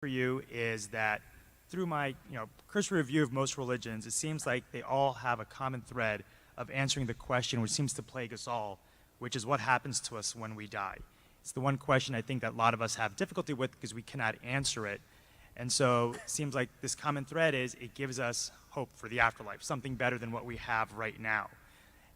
For you is that through my cursory review of most religions, it seems like they all have a common thread of answering the question which seems to plague us all, which is what happens to us when we die. It's the one question I think that a lot of us have difficulty with because we cannot answer it. And so it seems like this common thread is it gives us hope for the afterlife, something better than what we have right now.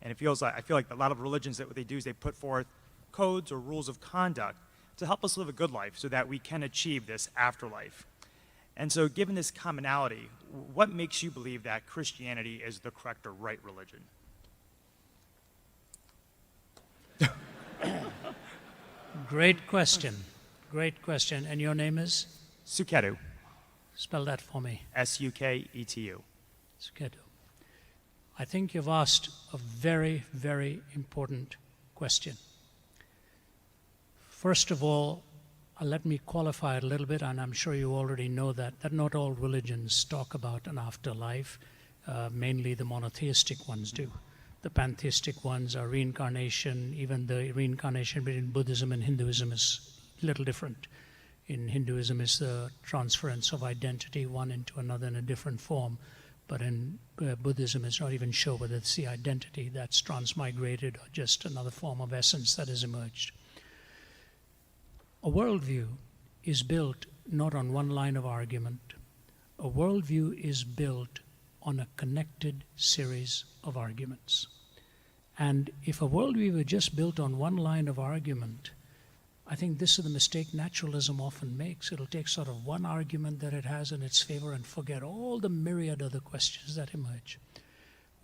And I feel like a lot of religions, that what they do is they put forth codes or rules of conduct to help us live a good life so that we can achieve this afterlife. And so given this commonality, what makes you believe that Christianity is the correct or right religion? Great question. Great question. And your name is? Suketu. Spell that for me. Suketu. Suketu. I think you've asked a very, very important question. First of all, let me qualify it a little bit, and I'm sure you already know that not all religions talk about an afterlife. Mainly the monotheistic ones do. The pantheistic ones are reincarnation. Even the reincarnation between Buddhism and Hinduism is a little different. In Hinduism, it's the transference of identity one into another in a different form. But in Buddhism, it's not even sure whether it's the identity that's transmigrated or just another form of essence that has emerged. A worldview is built not on one line of argument. A worldview is built on a connected series of arguments. And if a worldview were just built on one line of argument, I think this is the mistake naturalism often makes. It'll take sort of one argument that it has in its favor and forget all the myriad other questions that emerge.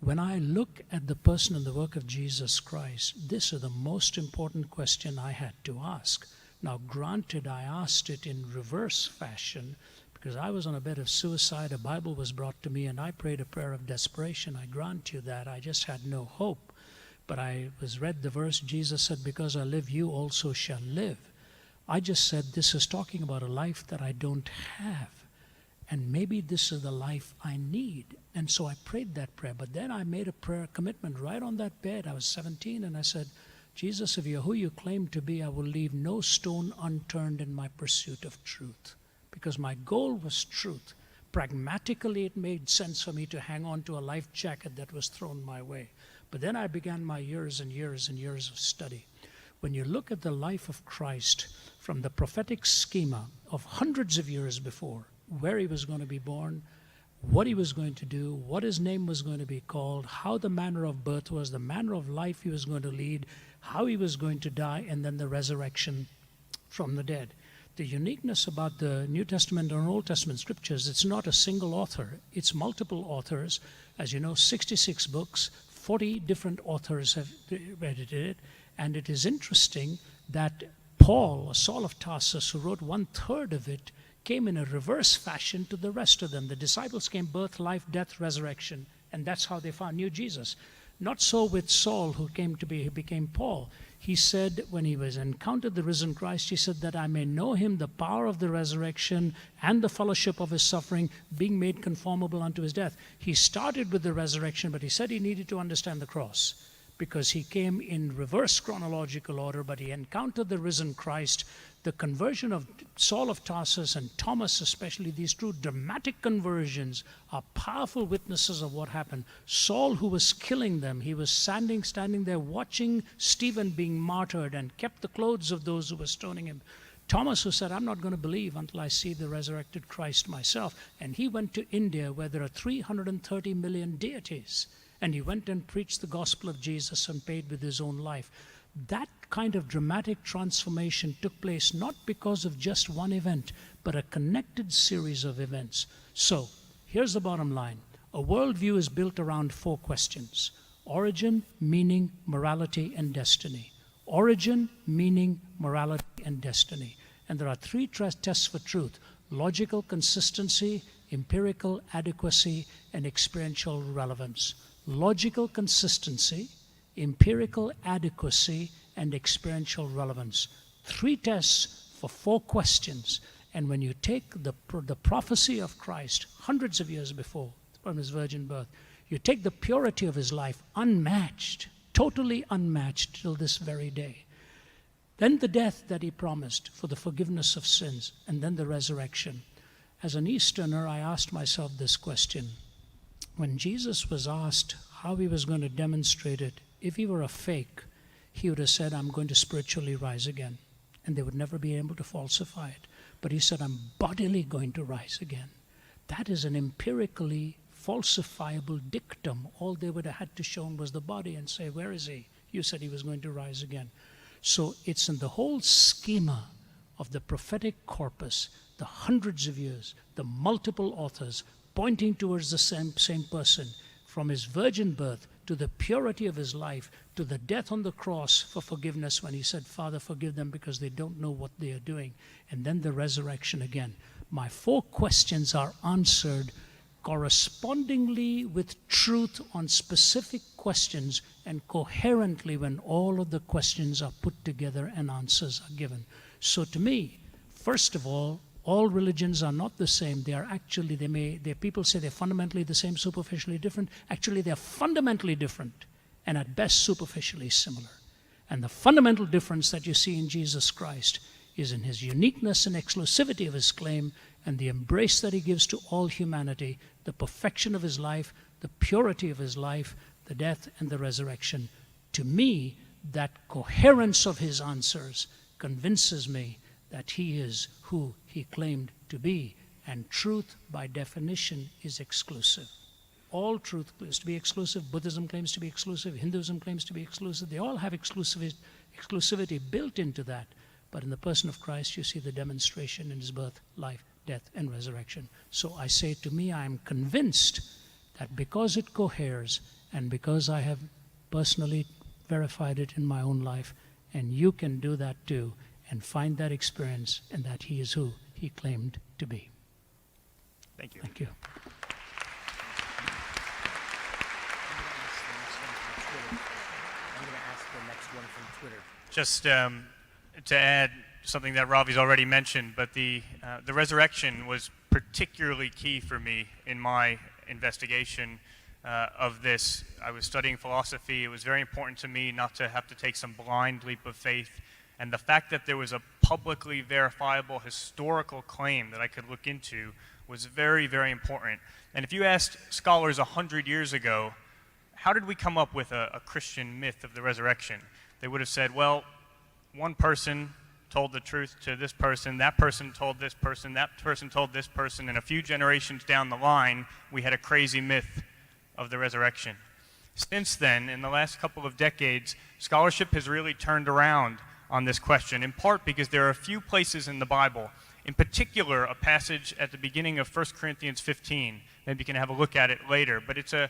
When I look at the person and the work of Jesus Christ, this is the most important question I had to ask. Now, granted, I asked it in reverse fashion because I was on a bed of suicide. A Bible was brought to me, and I prayed a prayer of desperation. I grant you that. I just had no hope. But I read the verse, Jesus said, "Because I live, you also shall live." I just said, this is talking about a life that I don't have. And maybe this is the life I need. And so I prayed that prayer. But then I made a prayer commitment right on that bed. I was 17, and I said, Jesus, if you're who you claim to be, I will leave no stone unturned in my pursuit of truth. Because my goal was truth. Pragmatically, it made sense for me to hang on to a life jacket that was thrown my way. But then I began my years and years and years of study. When you look at the life of Christ from the prophetic schema of hundreds of years before, where he was going to be born, what he was going to do, what his name was going to be called, how the manner of birth was, the manner of life he was going to lead, how he was going to die, and then the resurrection from the dead. The uniqueness about the New Testament and Old Testament scriptures, it's not a single author, it's multiple authors. As you know, 66 books, 40 different authors have edited it, and it is interesting that Paul, Saul of Tarsus, who wrote 1/3 of it, came in a reverse fashion to the rest of them. The disciples came birth, life, death, resurrection, and that's how they knew Jesus. Not so with Saul, who became Paul. He said, when he was encountered the risen Christ, he said that I may know him, the power of the resurrection and the fellowship of his suffering, being made conformable unto his death. He started with the resurrection, but he said he needed to understand the cross because he came in reverse chronological order, but he encountered the risen Christ. The conversion of Saul of Tarsus and Thomas especially, these two dramatic conversions are powerful witnesses of what happened. Saul, who was killing them, he was standing there watching Stephen being martyred and kept the clothes of those who were stoning him. Thomas, who said, I'm not going to believe until I see the resurrected Christ myself. And he went to India where there are 330 million deities. And he went and preached the gospel of Jesus and paid with his own life. That kind of dramatic transformation took place not because of just one event, but a connected series of events. So, here's the bottom line. A worldview is built around 4 questions. Origin, meaning, morality, and destiny. Origin, meaning, morality, and destiny. And there are 3 tests for truth. Logical consistency, empirical adequacy, and experiential relevance. Logical consistency, empirical adequacy, and experiential relevance. 3 tests for 4 questions. And when you take the prophecy of Christ hundreds of years before, from his virgin birth, you take the purity of his life, unmatched, totally unmatched till this very day. Then the death that he promised for the forgiveness of sins, and then the resurrection. As an Easterner, I asked myself this question. When Jesus was asked how he was going to demonstrate it, if he were a fake, he would have said, I'm going to spiritually rise again. And they would never be able to falsify it. But he said, I'm bodily going to rise again. That is an empirically falsifiable dictum. All they would have had to show was the body and say, where is he? You said he was going to rise again. So it's in the whole schema of the prophetic corpus, the hundreds of years, the multiple authors pointing towards the same person, from his virgin birth to the purity of his life, to the death on the cross for forgiveness when he said, Father, forgive them because they don't know what they are doing. And then the resurrection again. My 4 questions are answered correspondingly with truth on specific questions and coherently when all of the questions are put together and answers are given. So to me, first of all religions are not the same. They are actually, people say they're fundamentally the same, superficially different. Actually, they're fundamentally different and at best superficially similar. And the fundamental difference that you see in Jesus Christ is in his uniqueness and exclusivity of his claim and the embrace that he gives to all humanity, the perfection of his life, the purity of his life, the death and the resurrection. To me, that coherence of his answers convinces me that he is who he claimed to be. And truth, by definition, is exclusive. All truth claims to be exclusive. Buddhism claims to be exclusive. Hinduism claims to be exclusive. They all have exclusivity built into that. But in the person of Christ, you see the demonstration in his birth, life, death, and resurrection. So I say, to me, I am convinced that because it coheres and because I have personally verified it in my own life, and you can do that too, and find that experience, and that he is who he claimed to be. Thank you. Thank you. I'm going to ask the next one from Twitter. Just to add something that Ravi's already mentioned, but the resurrection was particularly key for me in my investigation of this. I was studying philosophy. It was very important to me not to have to take some blind leap of faith. And the fact that there was a publicly verifiable historical claim that I could look into was very, very important. And if you asked scholars 100 years ago, how did we come up with a Christian myth of the resurrection? They would have said, well, one person told the truth to this person, that person told this person, that person told this person, and a few generations down the line, we had a crazy myth of the resurrection. Since then, in the last couple of decades, scholarship has really turned around on this question, in part because there are a few places in the Bible, in particular a passage at the beginning of 1 Corinthians 15. Maybe you can have a look at it later, but it's a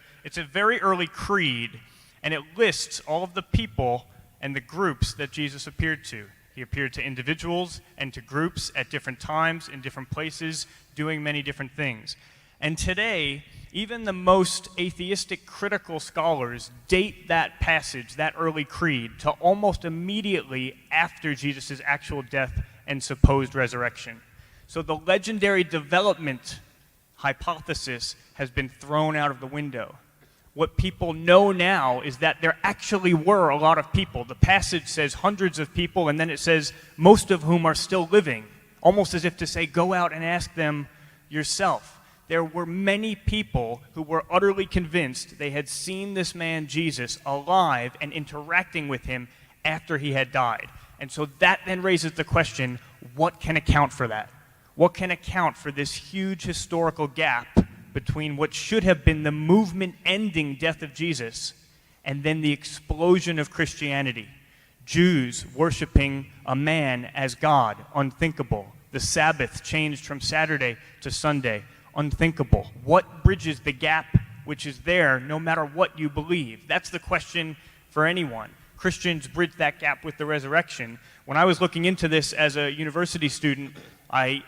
very early creed, and it lists all of the people and the groups that Jesus appeared to. He appeared to individuals and to groups at different times, in different places, doing many different things. And today, even the most atheistic critical scholars date that passage, that early creed, to almost immediately after Jesus' actual death and supposed resurrection. So the legendary development hypothesis has been thrown out of the window. What people know now is that there actually were a lot of people. The passage says hundreds of people, and then it says most of whom are still living, almost as if to say, go out and ask them yourself. There were many people who were utterly convinced they had seen this man, Jesus, alive and interacting with him after he had died. And so that then raises the question, what can account for that? What can account for this huge historical gap between what should have been the movement-ending death of Jesus and then the explosion of Christianity? Jews worshiping a man as God, unthinkable. The Sabbath changed from Saturday to Sunday, unthinkable. What bridges the gap which is there no matter what you believe? That's the question for anyone. Christians bridge that gap with the resurrection. When I was looking into this as a university student, I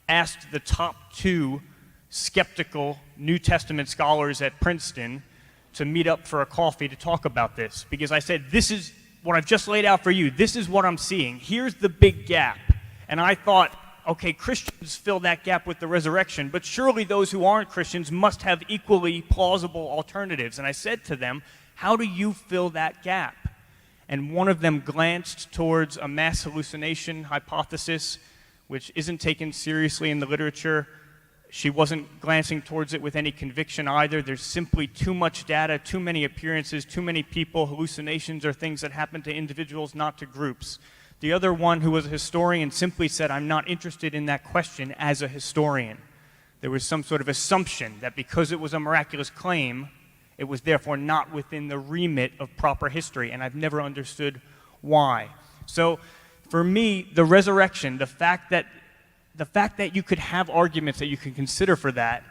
asked the top 2 skeptical New Testament scholars at Princeton to meet up for a coffee to talk about this, because I said, this is what I've just laid out for you. This is what I'm seeing. Here's the big gap. And I thought, okay, Christians fill that gap with the resurrection, but surely those who aren't Christians must have equally plausible alternatives. And I said to them, how do you fill that gap? And one of them glanced towards a mass hallucination hypothesis, which isn't taken seriously in the literature. She wasn't glancing towards it with any conviction either. There's simply too much data, too many appearances, too many people. Hallucinations are things that happen to individuals, not to groups. The other one, who was a historian, simply said, I'm not interested in that question as a historian. There was some sort of assumption that because it was a miraculous claim, it was therefore not within the remit of proper history, and I've never understood why. So for me, the resurrection, the fact that you could have arguments that you can consider for that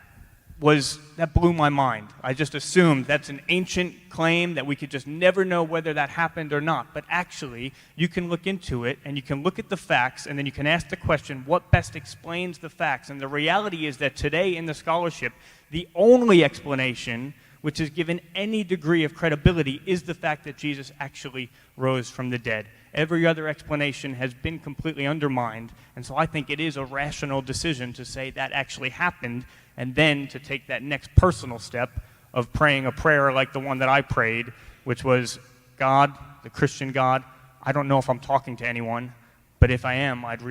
blew my mind. I just assumed that's an ancient claim that we could just never know whether that happened or not. But actually, you can look into it, and you can look at the facts, and then you can ask the question, what best explains the facts? And the reality is that today in the scholarship, the only explanation which is given any degree of credibility is the fact that Jesus actually rose from the dead. Every other explanation has been completely undermined, and so I think it is a rational decision to say that actually happened, and then to take that next personal step of praying a prayer like the one that I prayed, which was, God, the Christian God, I don't know if I'm talking to anyone, but if I am, I'd really